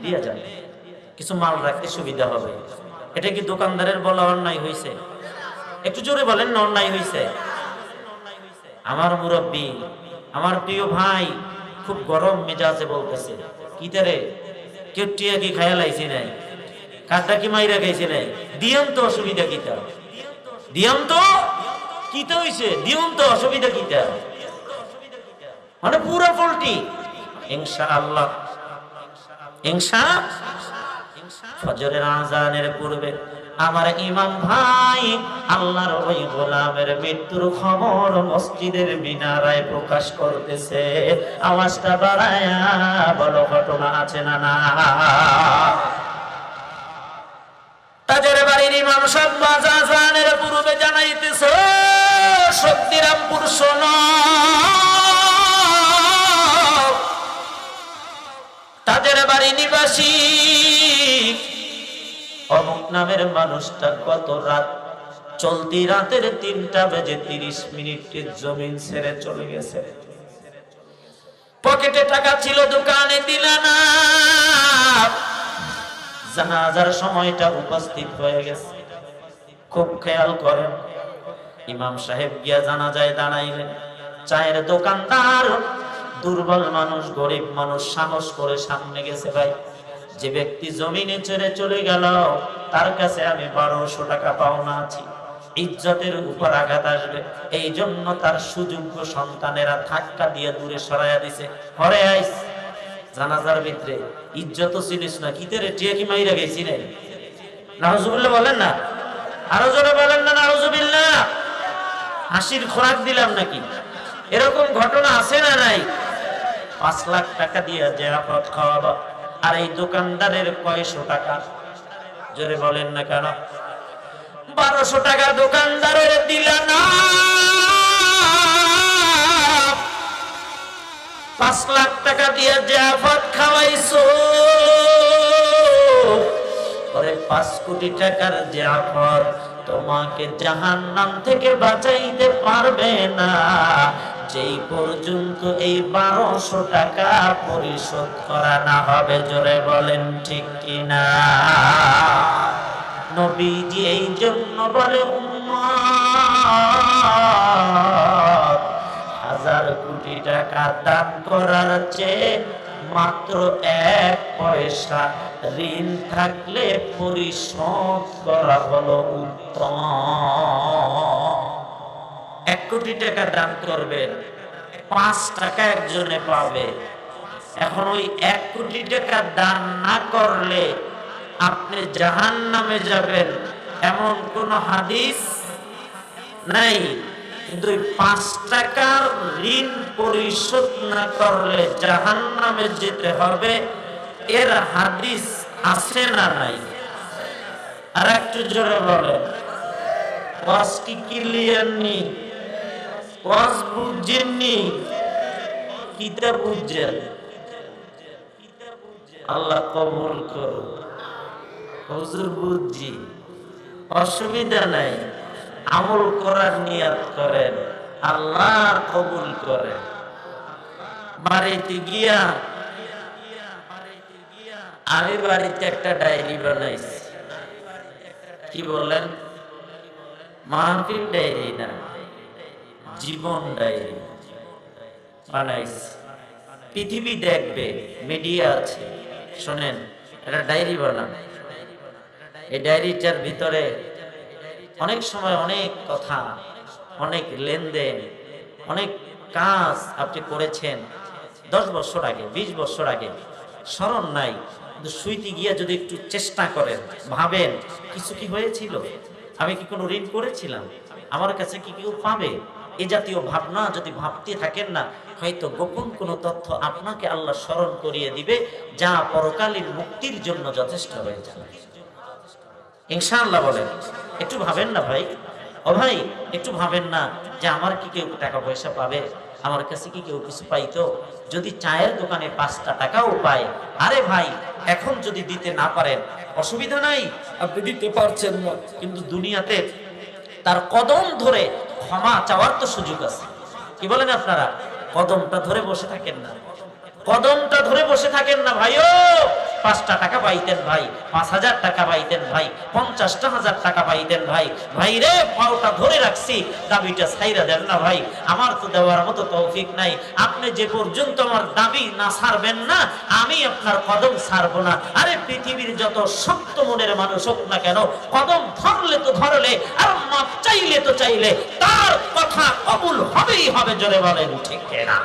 দিয়ে যান, কিছু মাল রাখতে সুবিধা হবে। এটা কি দোকানদারের বলা অন্যায় হয়েছে? একটু জোরে বলেন না, অন্যায় হয়েছে? আমার মুরব্বী, আমার প্রিয় ভাই খুব গরম মেজাজে বলতেছে, কি তারে কেউ টিয়া কি খায়া লাইছি নাই, কাঠটা কি মাইরা খাইছি নাই, দিয়াম তো অসুবিধা কিতা, দিয়াম তো কিতা হইছে, দিয়াম তো অসুবিধা কিতা, মানে পুরো ফলটি। ইনশাআল্লাহ ফজরের আযানের পূর্বে আমার ইমাম ভাই আল্লাহর ওই গোলামের মৃত্যুর খবর মসজিদের মিনারায় প্রকাশ করতেছে। আওয়াজটা বাড়ায়া বলো, ঘটনা আছে না না? তাদের বাড়ির ইমাম সাহেব আযানের পূর্বে জানাইতেছে, শক্তিরামপুর শোনো, তাদের বাড়ি নিবাসী অমুক নামের মানুষটা গত রাত চলতি রাতের 3:30 জমিন ছেড়ে চলে গেছে। পকেটে টাকা ছিল, দোকানে দিল না, জানাজার সময়টা উপস্থিত হয়ে গেছে। খুব খেয়াল করেন, ইমাম সাহেব গিয়া জানাজায় দাঁড়াইলেন। চায়ের দোকানদার, দুর্বল মানুষ, গরিব মানুষ, সাহস করে সামনে গেছে। ভাই, যে ব্যক্তি জমিনে ছেড়ে চলে গেল তার কাছে আমি 1200 টাকা পাওনা আছি, ইজ্জতের উপর আঘাত আসবে, এই জন্য তার সুযোগ্য সন্তানেরা ধাক্কা দিয়ে দূরে সরাইয়া দিছে। হরে আইস জানাজার ভিতরে, ইজ্জত চিনিস না, কি তেরে টিয়া কি মাইরা গেছি রে? নাউজুবিল্লাহ বলেন না, আরো জোরে বলেন না নাউজুবিল্লাহ। হাসির খোরাক দিলাম নাকি? এরকম ঘটনা আছে না নাই? 5 লাখ টাকা দিয়ে জিয়ারত খাওয়াবা, আর এই দোকানদারের কয়শো টাকা? জোরে বলেন না কেন? 1200 টাকা দোকানদারের দিলা না, 5 লাখ টাকা দিয়ে জিয়ারত খাওয়াইছো। পরে 5 কোটি টাকার জিয়ারত তোমাকে জাহান্নাম থেকে বাঁচাইতে পারবে না, যেই পর্যন্ত এই 1200 টাকা পরিশোধ করা না হবে। জোরে বলেন ঠিক কিনা? নবীজি এই জন্য বলে, উম্মত 1000 কোটি টাকা দান করার চেয়ে মাত্র 1 পয়সা ঋণ থাকলে পরিশোধ করা হলো উত্তম। 1 কোটি টাকা দান করবেন, 5 টাকা একজনে পাবে। এখন ওই 1 কোটি টাকা দান না করলে আপনি জাহান্নামে যাবেন এমন কোন হাদিস নাই, কিন্তু 5 টাকার ঋণ পরিশোধ না করলে জাহান্নামে যেতে হবে, এর হাদিস আছে না নাই? আর একটু জোরে বলেন, ওয়াজ কি ক্লিয়ার নি? ওয়াজ বুঝছেননি? কিতাব বুঝছেন? আল্লাহ কবুল করুন। হুজুর বুঝছি, অসুবিধা নাই, আমল করার নিয়ত করেন, আল্লাহ কবুল করেন। বাড়িতে গিয়া আমি বাড়িতে একটা ডায়েরি বানাইছি। কি বলেন? মাহফিল ডায়েরি না, জীবন ডায়েরি বানাইছি। পৃথিবী দেখবে, মিডিয়া আছে, শোনেন, একটা ডায়েরি বানান। এই ডায়েরিটার ভিতরে অনেক সময় অনেক কথা, অনেক লেনদেন, অনেক কাজ আপনি করেছেন 10 বছর আগে, 20 বছর আগে, স্মরণ নাই, কিন্তু শুইতে গিয়া যদি একটু চেষ্টা করেন, ভাবেন কিছু কি হয়েছিল, আমি কি কোনো ঋণ করেছিলাম, আমার কাছে কি কেউ পাবে, এ জাতীয় ভাবনা যদি ভাবতে থাকেন না, হয়তো গোপন কোনো তথ্য আপনাকে আল্লাহ স্মরণ করিয়ে দিবে, যা পরকালীন মুক্তির জন্য যথেষ্ট হয়ে যাবে। ইনশাআল্লাহ বলেন। একটু ভাবেন না ভাই, ও ভাই একটু ভাবেন না যে আমার কি কেউ টাকা পয়সা পাবে, আমার কাছে কি কেউ কিছু পাইতো? যদি চায়ের দোকানে 5টা টাকাও পায়, আরে ভাই এখন যদি দিতে না পারেন অসুবিধা নাই, আপনি দিতে পারছেন না, কিন্তু দুনিয়াতে তার কদম ধরে ক্ষমা চাওয়ার তো সুযোগ আছে। কি বলেন আপনারা? কদমটা ধরে বসে থাকেন না, কদমটা ধরে বসে থাকেন না ভাইও। 5টা টাকা পাইতেন ভাই, 5,000 টাকা পাইতেন ভাই, 50,000 টাকা পাইতেন ভাই, ভাই রে পাওটা ধরে রাখছি, দাবিটা ছাইরা দেন না ভাই, আমার তো দেওয়ার মতো তৌফিক নাই। আপনি যে পর্যন্ত আমার দাবি না ছাড়বেন না, আমি আপনার কদম ছাড়বো না। আরে পৃথিবীর যত শক্ত মনের মানুষ হোক না কেন, কদম ধরলে তো ধরলে, আর মাপ চাইলে তো চাইলে, তার কথা কবুল হবেই হবে। জোরে বলেন ঠিক কিনা?